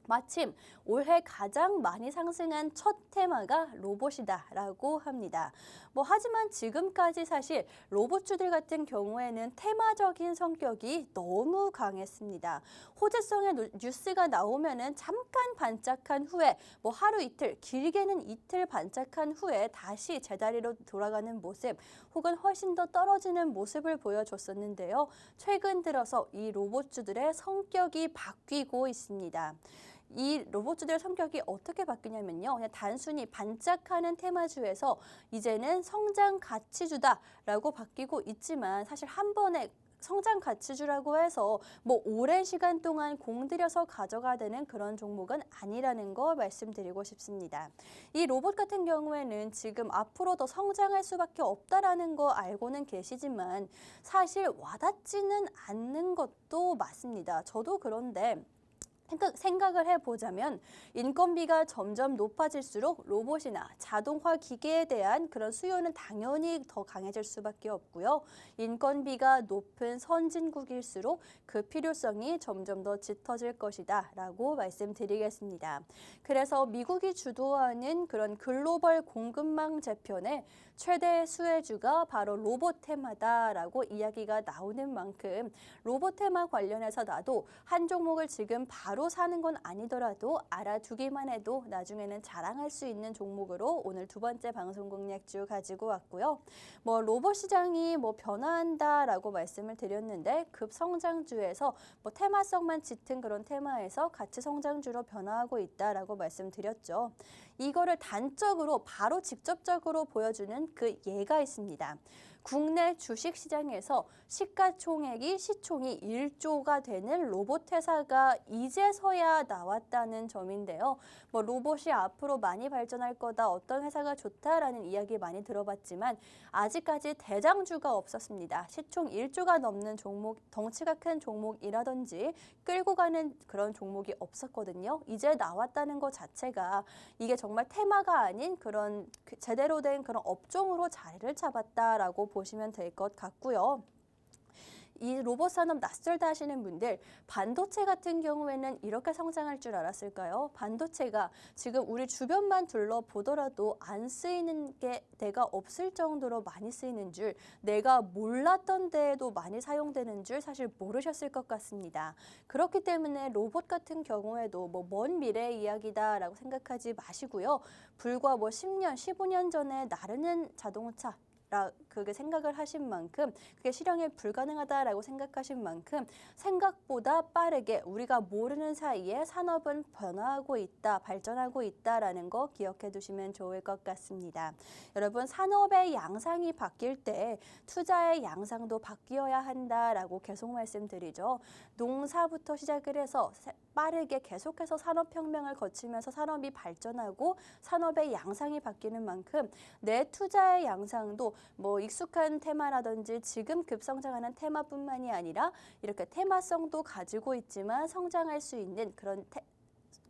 마침 올해 가장 많이 상승한 첫 테마가 로봇이다라고 합니다. 하지만 지금까지 사실 로봇주들 같은 경우에는 테마적인 성격이 너무 강했습니다. 호재성의 뉴스가 나오면은 잠깐 반짝한 후에 하루 이틀, 길게는 이틀 반짝한 후에 다시 제자리로 돌아가는 모습 혹은 훨씬 더 떨어지는 모습을 보여줬었는데요. 최근 들어서 이 로봇주들의 성격이 바뀌고 있습니다. 이 로봇주들의 성격이 어떻게 바뀌냐면요. 그냥 단순히 반짝하는 테마주에서 이제는 성장 가치주다라고 바뀌고 있지만 사실 한 번에 성장 가치주라고 해서 오랜 시간 동안 공들여서 가져가야 되는 그런 종목은 아니라는 거 말씀드리고 싶습니다. 이 로봇 같은 경우에는 지금 앞으로 더 성장할 수밖에 없다라는 거 알고는 계시지만 사실 와닿지는 않는 것도 맞습니다. 저도 그런데 생각을 해보자면 인건비가 점점 높아질수록 로봇이나 자동화 기계에 대한 그런 수요는 당연히 더 강해질 수밖에 없고요. 인건비가 높은 선진국일수록 그 필요성이 점점 더 짙어질 것이다 라고 말씀드리겠습니다. 그래서 미국이 주도하는 그런 글로벌 공급망 재편의 최대 수혜주가 바로 로봇 테마다라고 이야기가 나오는 만큼 로봇 테마 관련해서 나도 한 종목을 지금 바로 사는 건 아니더라도 알아두기만 해도 나중에는 자랑할 수 있는 종목으로 오늘 두 번째 방송 공략주 가지고 왔고요. 로봇 시장이 변화한다라고 말씀을 드렸는데 급성장주에서 테마성만 짙은 그런 테마에서 가치 성장주로 변화하고 있다라고 말씀드렸죠. 이거를 단적으로 바로 직접적으로 보여주는 그 예가 있습니다. 국내 주식시장에서 시가총액이 시총이 1조가 되는 로봇 회사가 이제서야 나왔다는 점인데요. 로봇이 앞으로 많이 발전할 거다, 어떤 회사가 좋다라는 이야기 많이 들어봤지만 아직까지 대장주가 없었습니다. 시총 1조가 넘는 종목, 덩치가 큰 종목이라든지 끌고 가는 그런 종목이 없었거든요. 이제 나왔다는 것 자체가 이게 정말 테마가 아닌 그런 제대로 된 그런 업종으로 자리를 잡았다라고 보시면 될 것 같고요. 이 로봇 산업 낯설다 하시는 분들, 반도체 같은 경우에는 이렇게 성장할 줄 알았을까요? 반도체가 지금 우리 주변만 둘러보더라도 안 쓰이는 게 내가 없을 정도로 많이 쓰이는 줄, 내가 몰랐던 데에도 많이 사용되는 줄 사실 모르셨을 것 같습니다. 그렇기 때문에 로봇 같은 경우에도 먼 미래의 이야기다라고 생각하지 마시고요. 불과 10년, 15년 전에 나르는 자동차 그게 생각을 하신 만큼 그게 실현이 불가능하다라고 생각하신 만큼 생각보다 빠르게 우리가 모르는 사이에 산업은 변화하고 있다, 발전하고 있다라는 거 기억해 두시면 좋을 것 같습니다. 여러분, 산업의 양상이 바뀔 때 투자의 양상도 바뀌어야 한다라고 계속 말씀드리죠. 농사부터 시작을 해서 빠르게 계속해서 산업혁명을 거치면서 산업이 발전하고 산업의 양상이 바뀌는 만큼 내 투자의 양상도 익숙한 테마라든지 지금 급성장하는 테마뿐만이 아니라 이렇게 테마성도 가지고 있지만 성장할 수 있는 그런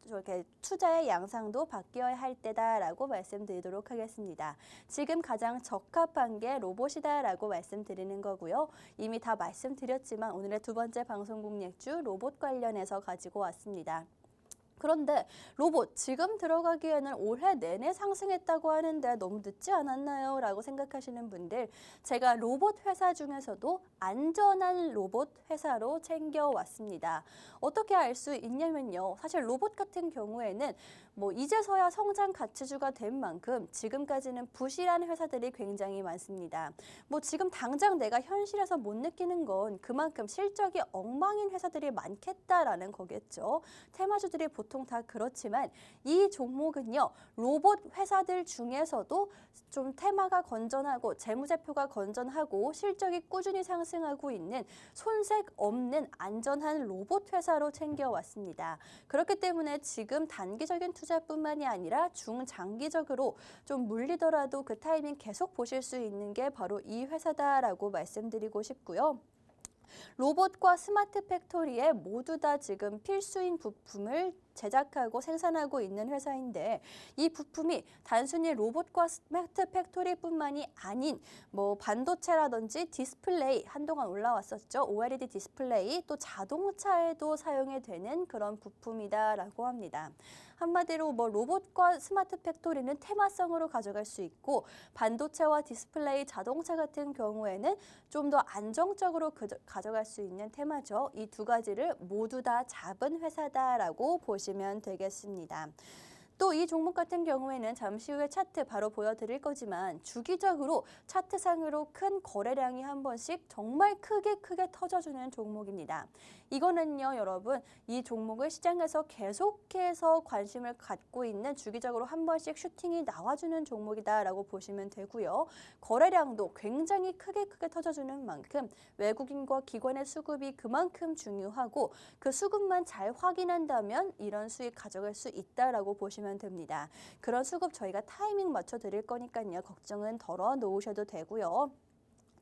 이렇게 투자의 양상도 바뀌어야 할 때다라고 말씀드리도록 하겠습니다. 지금 가장 적합한 게 로봇이다라고 말씀드리는 거고요. 이미 다 말씀드렸지만 오늘의 두 번째 방송 공략주 로봇 관련해서 가지고 왔습니다. 그런데 로봇 지금 들어가기에는 올해 내내 상승했다고 하는데 너무 늦지 않았나요? 라고 생각하시는 분들, 제가 로봇 회사 중에서도 안전한 로봇 회사로 챙겨왔습니다. 어떻게 알 수 있냐면요. 사실 로봇 같은 경우에는 이제서야 성장 가치주가 된 만큼 지금까지는 부실한 회사들이 굉장히 많습니다. 지금 당장 내가 현실에서 못 느끼는 건 그만큼 실적이 엉망인 회사들이 많겠다라는 거겠죠. 테마주들이 보통 다 그렇지만 이 종목은요. 로봇 회사들 중에서도 좀 테마가 건전하고 재무제표가 건전하고 실적이 꾸준히 상승하고 있는 손색 없는 안전한 로봇 회사로 챙겨왔습니다. 그렇기 때문에 지금 단기적인 투자뿐만이 아니라 중장기적으로 좀 물리더라도 그 타이밍 계속 보실 수 있는 게 바로 이 회사다라고 말씀드리고 싶고요. 로봇과 스마트 팩토리에 모두 다 지금 필수인 부품을 제작하고 생산하고 있는 회사인데 이 부품이 단순히 로봇과 스마트 팩토리뿐만이 아닌 반도체라든지 디스플레이 한동안 올라왔었죠. OLED 디스플레이 또 자동차에도 사용이 되는 그런 부품이다라고 합니다. 한마디로 로봇과 스마트 팩토리는 테마성으로 가져갈 수 있고 반도체와 디스플레이, 자동차 같은 경우에는 좀 더 안정적으로 가져갈 수 있는 테마죠. 이 두 가지를 모두 다 잡은 회사다라고 보시면 되겠습니다. 또 이 종목 같은 경우에는 잠시 후에 차트 바로 보여드릴 거지만 주기적으로 차트상으로 큰 거래량이 한 번씩 정말 크게 터져주는 종목입니다. 이거는요, 여러분, 이 종목을 시장에서 계속해서 관심을 갖고 있는 주기적으로 한 번씩 슈팅이 나와주는 종목이다라고 보시면 되고요. 거래량도 굉장히 크게 터져주는 만큼 외국인과 기관의 수급이 그만큼 중요하고 그 수급만 잘 확인한다면 이런 수익 가져갈 수 있다라고 보시면 됩니다. 그런 수급 저희가 타이밍 맞춰 드릴 거니까요. 걱정은 덜어 놓으셔도 되고요.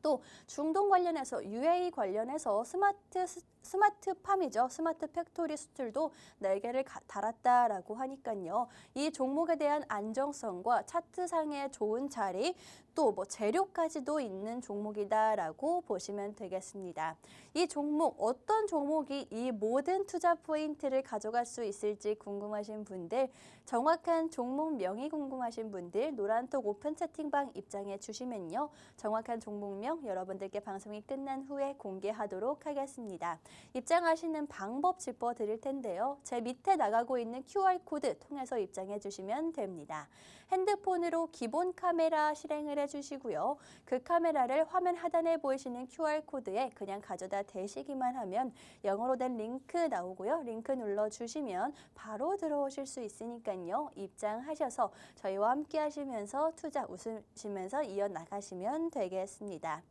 또 중동 관련해서 UAE 관련해서 스마트 스마트팜이죠. 스마트 팩토리 수출도 날개를 달았다라고 하니까요. 이 종목에 대한 안정성과 차트상의 좋은 자리, 또 뭐 재료까지도 있는 종목이다라고 보시면 되겠습니다. 이 종목, 어떤 종목이 이 모든 투자 포인트를 가져갈 수 있을지 궁금하신 분들, 정확한 종목명이 궁금하신 분들 노란톡 오픈 채팅방 입장해 주시면요. 정확한 종목명 여러분들께 방송이 끝난 후에 공개하도록 하겠습니다. 입장하시는 방법 짚어드릴 텐데요. 제 밑에 나가고 있는 QR코드 통해서 입장해 주시면 됩니다. 핸드폰으로 기본 카메라 실행을 해주시고요. 그 카메라를 화면 하단에 보이시는 QR코드에 그냥 가져다 대시기만 하면 영어로 된 링크 나오고요. 링크 눌러주시면 바로 들어오실 수 있으니까요. 입장하셔서 저희와 함께 하시면서 투자 웃으시면서 이어나가시면 되겠습니다.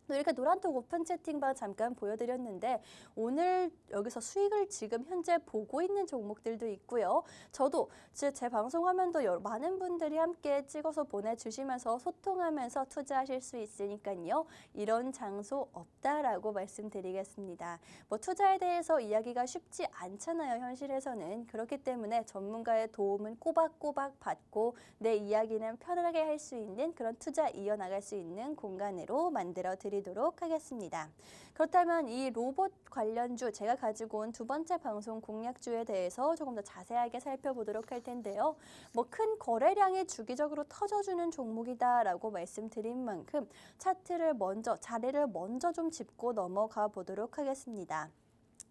이렇게 노란톡 오픈 채팅방 잠깐 보여드렸는데 오늘 여기서 수익을 지금 현재 보고 있는 종목들도 있고요. 저도 제 방송 화면도 많은 분들이 함께 찍어서 보내주시면서 소통하면서 투자하실 수 있으니까요. 이런 장소 없다라고 말씀드리겠습니다. 뭐 투자에 대해서 이야기가 쉽지 않잖아요. 현실에서는. 그렇기 때문에 전문가의 도움은 꼬박꼬박 받고 내 이야기는 편하게 할 수 있는 그런 투자 이어나갈 수 있는 공간으로 만들어 드리도록 하겠습니다. 그렇다면 이 로봇 관련주 제가 가지고 온 두 번째 방송 공략주에 대해서 조금 더 자세하게 살펴보도록 할 텐데요. 뭐 큰 거래량이 주기적으로 터져주는 종목이다라고 말씀드린 만큼 차트를 자리를 먼저 좀 짚고 넘어가 보도록 하겠습니다.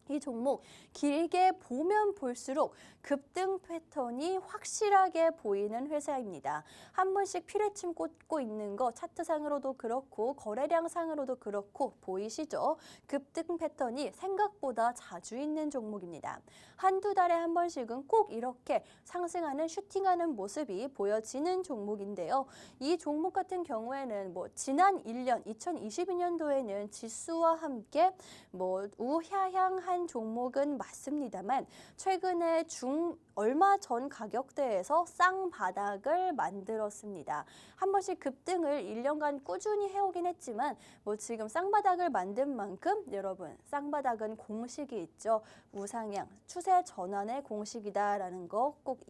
이 종목 길게 보면 볼수록 급등 패턴이 확실하게 보이는 회사입니다. 한 번씩 피뢰침 꽂고 있는 거 차트상으로도 그렇고 거래량상으로도 그렇고 보이시죠? 급등 패턴이 생각보다 자주 있는 종목입니다. 한두 달에 한 번씩은 꼭 이렇게 상승하는 슈팅하는 모습이 보여지는 종목인데요. 이 종목 같은 경우에는 뭐 지난 1년 2022년도에는 지수와 함께 뭐 우하향한 종목은 맞습니다만 최근에 얼마 전 가격대에서 쌍바닥을 만들었습니다. 한 번씩 급등을 1년간 꾸준히 해오긴 했지만 뭐 지금 쌍바닥을 만든 만큼 여러분 쌍바닥은 공식이 있죠. 우상향, 추세 전환의 공식이다라는 거 꼭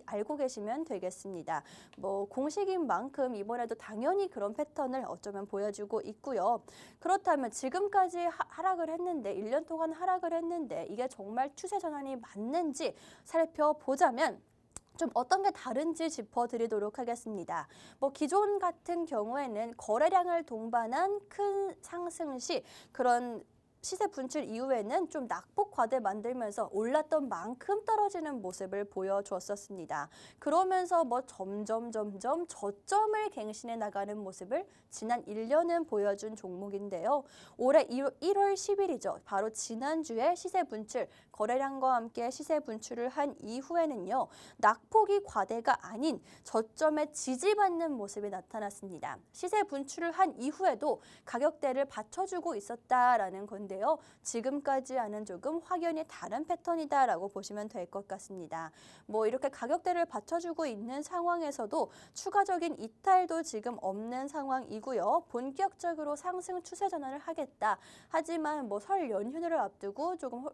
알고 계시면 되겠습니다. 뭐 공식인 만큼 이번에도 당연히 그런 패턴을 어쩌면 보여주고 있고요. 그렇다면 지금까지 하락을 했는데 1년 동안 하락을 했는데 이게 정말 추세 전환이 맞는지 살펴보자면 좀 어떤 게 다른지 짚어드리도록 하겠습니다. 뭐 기존 같은 경우에는 거래량을 동반한 큰 상승 시 그런 시세 분출 이후에는 좀 낙폭 과대 만들면서 올랐던 만큼 떨어지는 모습을 보여주었었습니다. 그러면서 뭐 점점 저점을 갱신해 나가는 모습을 지난 1년은 보여준 종목인데요. 올해 1월 10일이죠. 바로 지난주에 시세 분출, 거래량과 함께 시세 분출을 한 이후에는요. 낙폭이 과대가 아닌 저점에 지지받는 모습이 나타났습니다. 시세 분출을 한 이후에도 가격대를 받쳐주고 있었다라는 건데 지금까지와는 조금 확연히 다른 패턴이다라고 보시면 될 것 같습니다. 뭐 이렇게 가격대를 받쳐주고 있는 상황에서도 추가적인 이탈도 지금 없는 상황이고요. 본격적으로 상승 추세 전환을 하겠다. 하지만 뭐 설 연휴를 앞두고 조금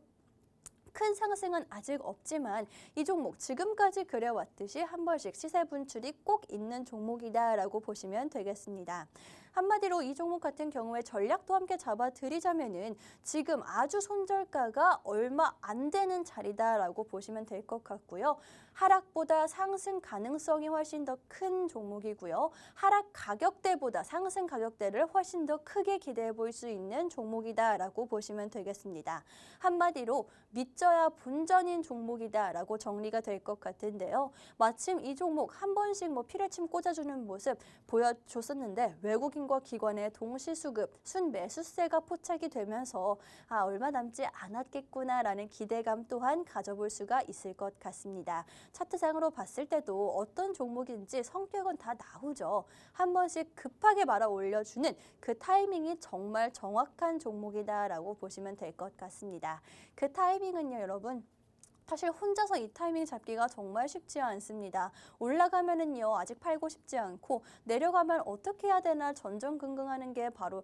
큰 상승은 아직 없지만 이 종목 지금까지 그려왔듯이 한 번씩 시세 분출이 꼭 있는 종목이다라고 보시면 되겠습니다. 한마디로 이 종목 같은 경우에 전략도 함께 잡아드리자면은 지금 아주 손절가가 얼마 안 되는 자리다라고 보시면 될 것 같고요. 하락보다 상승 가능성이 훨씬 더 큰 종목이고요. 하락 가격대보다 상승 가격대를 훨씬 더 크게 기대해 볼 수 있는 종목이다라고 보시면 되겠습니다. 한마디로 믿져야 본전인 종목이다라고 정리가 될 것 같은데요. 마침 이 종목 한 번씩 뭐 피뢰침 꽂아주는 모습 보여줬었는데 외국인과 기관의 동시수급, 순매수세가 포착이 되면서 얼마 남지 않았겠구나라는 기대감 또한 가져볼 수가 있을 것 같습니다. 차트상으로 봤을 때도 어떤 종목인지 성격은 다 나오죠. 한 번씩 급하게 말아 올려주는 그 타이밍이 정말 정확한 종목이다라고 보시면 될 것 같습니다. 그 타이밍은요, 여러분. 사실 혼자서 이 타이밍 잡기가 정말 쉽지 않습니다. 올라가면은요, 아직 팔고 싶지 않고 내려가면 어떻게 해야 되나 전전긍긍하는 게 바로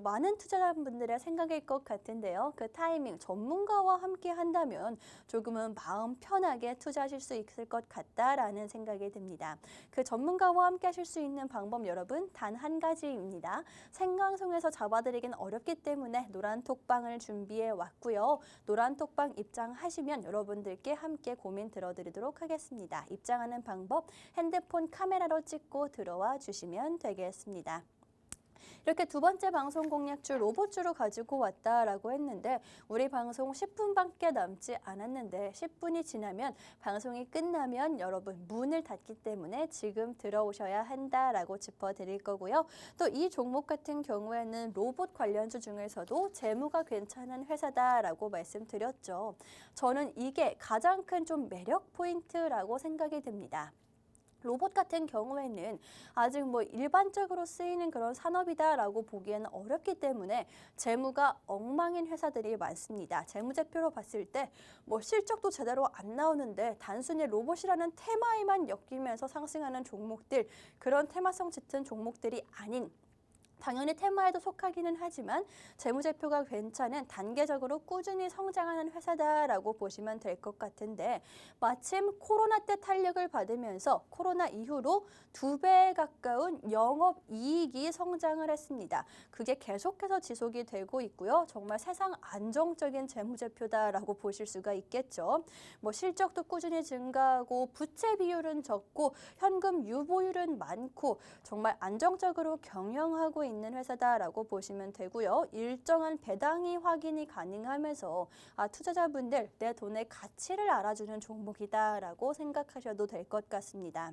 많은 투자자분들의 생각일 것 같은데요. 그 타이밍 전문가와 함께 한다면 조금은 마음 편하게 투자하실 수 있을 것 같다라는 생각이 듭니다. 그 전문가와 함께 하실 수 있는 방법 여러분 단 한 가지입니다. 생방송에서 잡아드리긴 어렵기 때문에 노란 톡방을 준비해 왔고요. 노란 톡방 입장하시면 여러분들께 함께 고민 들어드리도록 하겠습니다. 입장하는 방법 핸드폰 카메라로 찍고 들어와 주시면 되겠습니다. 이렇게 두 번째 방송 공략주 로봇주로 가지고 왔다라고 했는데 우리 방송 10분밖에 남지 않았는데 10분이 지나면 방송이 끝나면 여러분 문을 닫기 때문에 지금 들어오셔야 한다라고 짚어드릴 거고요. 또 이 종목 같은 경우에는 로봇 관련주 중에서도 재무가 괜찮은 회사다라고 말씀드렸죠. 저는 이게 가장 큰 좀 매력 포인트라고 생각이 듭니다. 로봇 같은 경우에는 아직 일반적으로 쓰이는 그런 산업이다라고 보기에는 어렵기 때문에 재무가 엉망인 회사들이 많습니다. 재무제표로 봤을 때 실적도 제대로 안 나오는데 단순히 로봇이라는 테마에만 엮이면서 상승하는 종목들, 그런 테마성 짙은 종목들이 아닌 당연히 테마에도 속하기는 하지만 재무제표가 괜찮은 단계적으로 꾸준히 성장하는 회사다라고 보시면 될 것 같은데 마침 코로나 때 탄력을 받으면서 코로나 이후로 2배 가까운 영업이익이 성장을 했습니다. 그게 계속해서 지속이 되고 있고요. 정말 세상 안정적인 재무제표다라고 보실 수가 있겠죠. 실적도 꾸준히 증가하고 부채 비율은 적고 현금 유보율은 많고 정말 안정적으로 경영하고 있는 회사다라고 보시면 되고요. 일정한 배당이 확인이 가능하면서 투자자분들 내 돈의 가치를 알아주는 종목이다라고 생각하셔도 될 것 같습니다.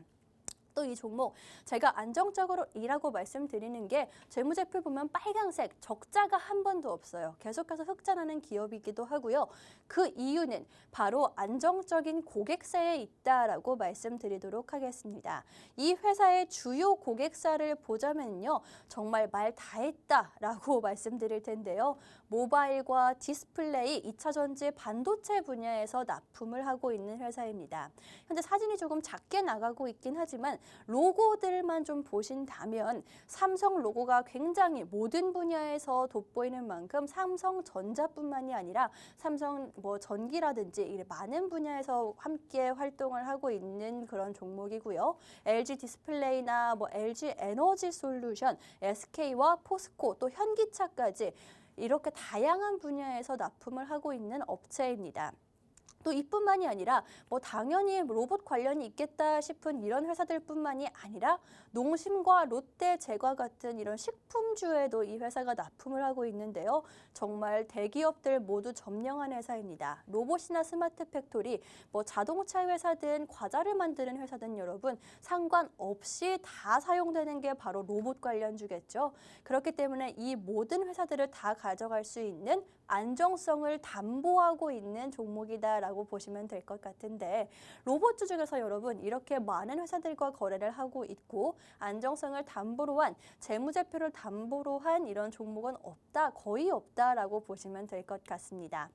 또 이 종목 제가 안정적으로 이라고 말씀드리는 게 재무제표 보면 빨간색 적자가 한 번도 없어요. 계속해서 흑자나는 기업이기도 하고요. 그 이유는 바로 안정적인 고객사에 있다라고 말씀드리도록 하겠습니다. 이 회사의 주요 고객사를 보자면요. 정말 말 다 했다라고 말씀드릴 텐데요. 모바일과 디스플레이, 2차 전지, 반도체 분야에서 납품을 하고 있는 회사입니다. 현재 사진이 조금 작게 나가고 있긴 하지만 로고들만 좀 보신다면 삼성 로고가 굉장히 모든 분야에서 돋보이는 만큼 삼성전자뿐만이 아니라 삼성 전기라든지 많은 분야에서 함께 활동을 하고 있는 그런 종목이고요. LG 디스플레이나 LG 에너지 솔루션, SK와 포스코 또 현기차까지 이렇게 다양한 분야에서 납품을 하고 있는 업체입니다. 또 이뿐만이 아니라 당연히 로봇 관련이 있겠다 싶은 이런 회사들뿐만이 아니라 농심과 롯데 제과 같은 이런 식품주에도 이 회사가 납품을 하고 있는데요. 정말 대기업들 모두 점령한 회사입니다. 로봇이나 스마트 팩토리, 자동차 회사든 과자를 만드는 회사든 여러분 상관없이 다 사용되는 게 바로 로봇 관련주겠죠. 그렇기 때문에 이 모든 회사들을 다 가져갈 수 있는 안정성을 담보하고 있는 종목이다라고 보시면 될 것 같은데 로봇주 중에서 여러분 이렇게 많은 회사들과 거래를 하고 있고 안정성을 담보로 한 재무제표를 담보로 한 이런 종목은 없다, 거의 없다라고 보시면 될 것 같습니다.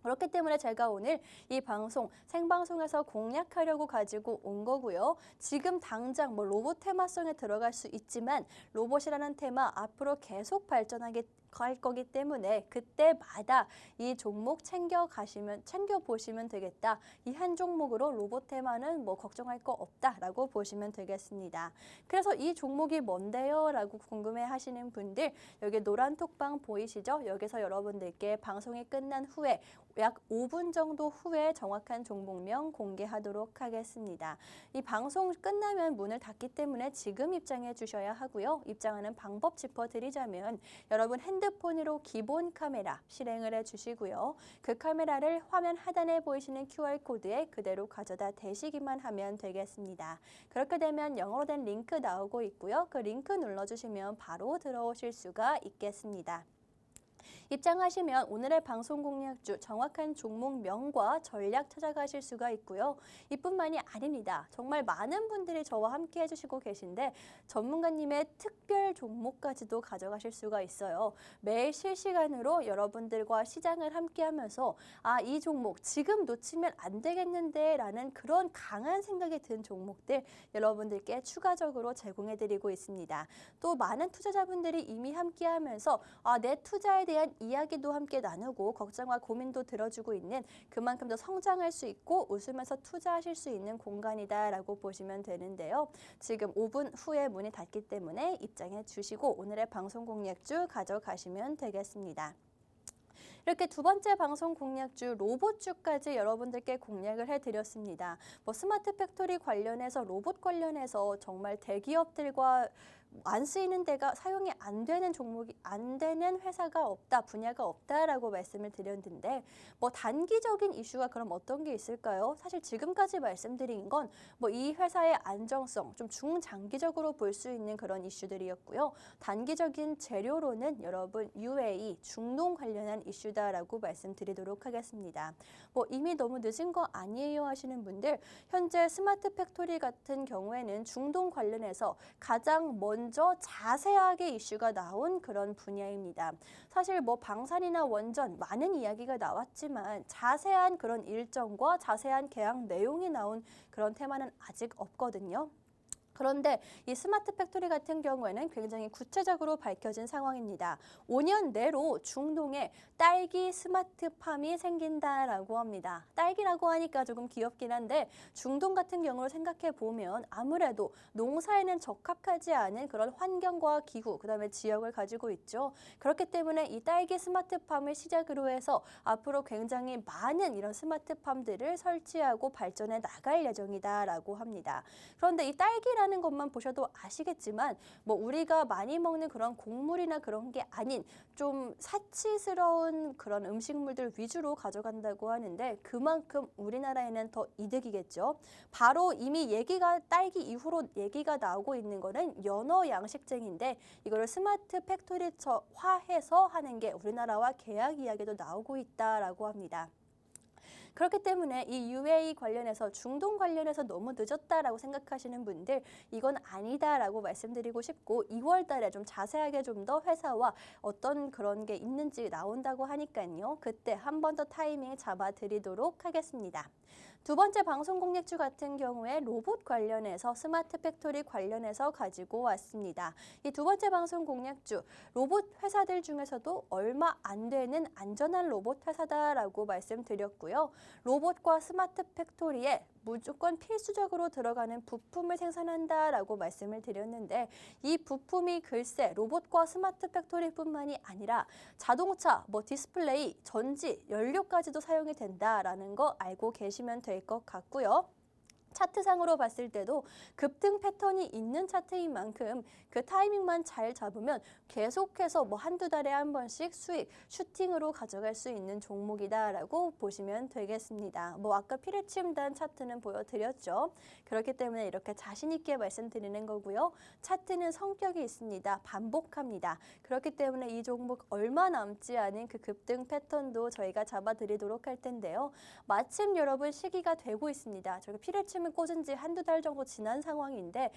그렇기 때문에 제가 오늘 이 방송 생방송에서 공략하려고 가지고 온 거고요. 지금 당장 로봇 테마성에 들어갈 수 있지만 로봇이라는 테마 앞으로 계속 발전하게 갈 거기 때문에 그때마다 이 종목 챙겨 보시면 되겠다. 이 한 종목으로 로봇 테마는 걱정할 거 없다라고 보시면 되겠습니다. 그래서 이 종목이 뭔데요? 라고 궁금해 하시는 분들 여기 노란 톡방 보이시죠? 여기서 여러분들께 방송이 끝난 후에 약 5분 정도 후에 정확한 종목명 공개하도록 하겠습니다. 이 방송 끝나면 문을 닫기 때문에 지금 입장해 주셔야 하고요. 입장하는 방법 짚어드리자면 여러분 핸드폰으로 기본 카메라 실행을 해주시고요. 그 카메라를 화면 하단에 보이시는 QR코드에 그대로 가져다 대시기만 하면 되겠습니다. 그렇게 되면 영어로 된 링크 나오고 있고요. 그 링크 눌러주시면 바로 들어오실 수가 있겠습니다. 입장하시면 오늘의 방송 공략주 정확한 종목명과 전략 찾아가실 수가 있고요. 이뿐만이 아닙니다. 정말 많은 분들이 저와 함께 해주시고 계신데 전문가님의 특별 종목까지도 가져가실 수가 있어요. 매일 실시간으로 여러분들과 시장을 함께 하면서 이 종목 지금 놓치면 안 되겠는데 라는 그런 강한 생각이 든 종목들 여러분들께 추가적으로 제공해드리고 있습니다. 또 많은 투자자분들이 이미 함께 하면서 내 투자에 대한 이야기도 함께 나누고 걱정과 고민도 들어주고 있는 그만큼 더 성장할 수 있고 웃으면서 투자하실 수 있는 공간이다라고 보시면 되는데요. 지금 5분 후에 문이 닫기 때문에 입장해 주시고 오늘의 방송 공략주 가져가시면 되겠습니다. 이렇게 두 번째 방송 공략주 로봇주까지 여러분들께 공략을 해드렸습니다. 스마트 팩토리 관련해서 로봇 관련해서 정말 대기업들과 안 쓰이는 데가 사용이 안 되는 종목이 안 되는 회사가 없다, 분야가 없다라고 말씀을 드렸는데 단기적인 이슈가 그럼 어떤 게 있을까요? 사실 지금까지 말씀드린 건 이 회사의 안정성, 좀 중장기적으로 볼 수 있는 그런 이슈들이었고요. 단기적인 재료로는 여러분 UAE, 중동 관련한 이슈다라고 말씀드리도록 하겠습니다. 이미 너무 늦은 거 아니에요 하시는 분들, 현재 스마트 팩토리 같은 경우에는 중동 관련해서 가장 먼저 자세하게 이슈가 나온 그런 분야입니다. 사실 방산이나 원전 많은 이야기가 나왔지만 자세한 그런 일정과 자세한 계약 내용이 나온 그런 테마는 아직 없거든요. 그런데 이 스마트 팩토리 같은 경우에는 굉장히 구체적으로 밝혀진 상황입니다. 5년 내로 중동에 딸기 스마트팜이 생긴다라고 합니다. 딸기라고 하니까 조금 귀엽긴 한데 중동 같은 경우를 생각해 보면 아무래도 농사에는 적합하지 않은 그런 환경과 기후, 그다음에 지역을 가지고 있죠. 그렇기 때문에 이 딸기 스마트팜을 시작으로 해서 앞으로 굉장히 많은 이런 스마트팜들을 설치하고 발전해 나갈 예정이다라고 합니다. 그런데 이 딸기라는 것만 보셔도 아시겠지만 우리가 많이 먹는 그런 곡물이나 그런 게 아닌 좀 사치스러운 그런 음식물들 위주로 가져간다고 하는데 그만큼 우리나라에는 더 이득이겠죠. 바로 이미 딸기 이후로 얘기가 나오고 있는 거는 연어 양식쟁인데 이거를 스마트 팩토리화해서 하는 게 우리나라와 계약 이야기도 나오고 있다라고 합니다. 그렇기 때문에 이 UAE 관련해서 중동 관련해서 너무 늦었다라고 생각하시는 분들 이건 아니다라고 말씀드리고 싶고 2월 달에 좀 자세하게 좀 더 회사와 어떤 그런 게 있는지 나온다고 하니까요. 그때 한 번 더 타이밍 잡아드리도록 하겠습니다. 두 번째 방송 공략주 같은 경우에 로봇 관련해서 스마트 팩토리 관련해서 가지고 왔습니다. 이 두 번째 방송 공략주 로봇 회사들 중에서도 얼마 안 되는 안전한 로봇 회사다라고 말씀드렸고요. 로봇과 스마트 팩토리에 무조건 필수적으로 들어가는 부품을 생산한다라고 말씀을 드렸는데 이 부품이 글쎄 로봇과 스마트 팩토리뿐만이 아니라 자동차, 디스플레이, 전지, 연료까지도 사용이 된다라는 거 알고 계시면 될 것 같고요. 차트상으로 봤을 때도 급등 패턴이 있는 차트인 만큼 그 타이밍만 잘 잡으면 계속해서 한두 달에 한 번씩 수익, 슈팅으로 가져갈 수 있는 종목이다라고 보시면 되겠습니다. 아까 피레침단 차트는 보여드렸죠. 그렇기 때문에 이렇게 자신 있게 말씀드리는 거고요. 차트는 성격이 있습니다. 반복합니다. 그렇기 때문에 이 종목 얼마 남지 않은 그 급등 패턴도 저희가 잡아드리도록 할 텐데요. 마침 여러분 시기가 되고 있습니다. 저희가 피레침을 꽂은 지 한두 달 정도 지난 상황인데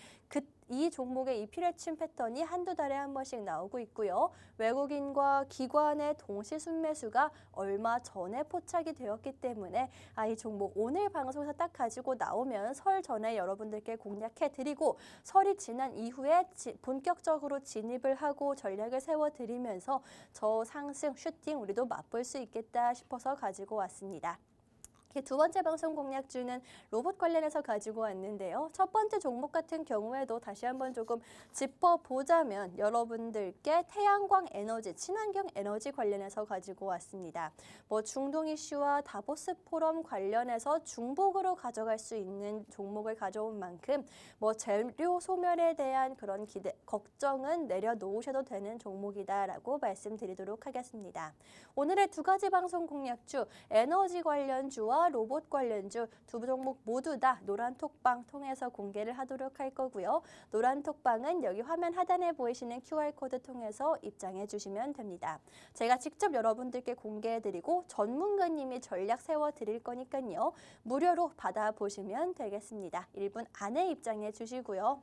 이 종목의 이 피레침 패턴이 한두 달에 한 번씩 나오고 있고요. 외국인과 기관의 동시 순매수가 얼마 전에 포착이 되었기 때문에 이 종목 오늘 방송에서 딱 가지고 나오면 설 전에 여러분들께 공략해드리고 설이 지난 이후에 본격적으로 진입을 하고 전략을 세워드리면서 저 상승 슈팅 우리도 맛볼 수 있겠다 싶어서 가지고 왔습니다. 두 번째 방송 공략주는 로봇 관련해서 가지고 왔는데요. 첫 번째 종목 같은 경우에도 다시 한번 조금 짚어보자면 여러분들께 태양광 에너지, 친환경 에너지 관련해서 가지고 왔습니다. 중동 이슈와 다보스 포럼 관련해서 중복으로 가져갈 수 있는 종목을 가져온 만큼 재료 소멸에 대한 그런 걱정은 내려놓으셔도 되는 종목이다라고 말씀드리도록 하겠습니다. 오늘의 두 가지 방송 공략주, 에너지 관련주와 자동차와 로봇 관련주 두 종목 모두 다 노란톡방 통해서 공개를 하도록 할 거고요. 노란톡방은 여기 화면 하단에 보이시는 QR코드 통해서 입장해 주시면 됩니다. 제가 직접 여러분들께 공개해드리고 전문가님이 전략 세워드릴 거니까요. 무료로 받아보시면 되겠습니다. 1분 안에 입장해 주시고요.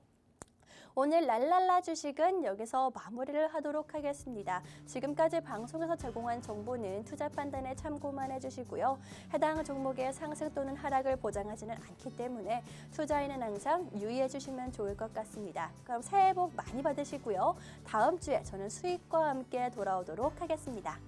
오늘 랄랄라 주식은 여기서 마무리를 하도록 하겠습니다. 지금까지 방송에서 제공한 정보는 투자 판단에 참고만 해주시고요. 해당 종목의 상승 또는 하락을 보장하지는 않기 때문에 투자에는 항상 유의해 주시면 좋을 것 같습니다. 그럼 새해 복 많이 받으시고요. 다음 주에 저는 수익과 함께 돌아오도록 하겠습니다.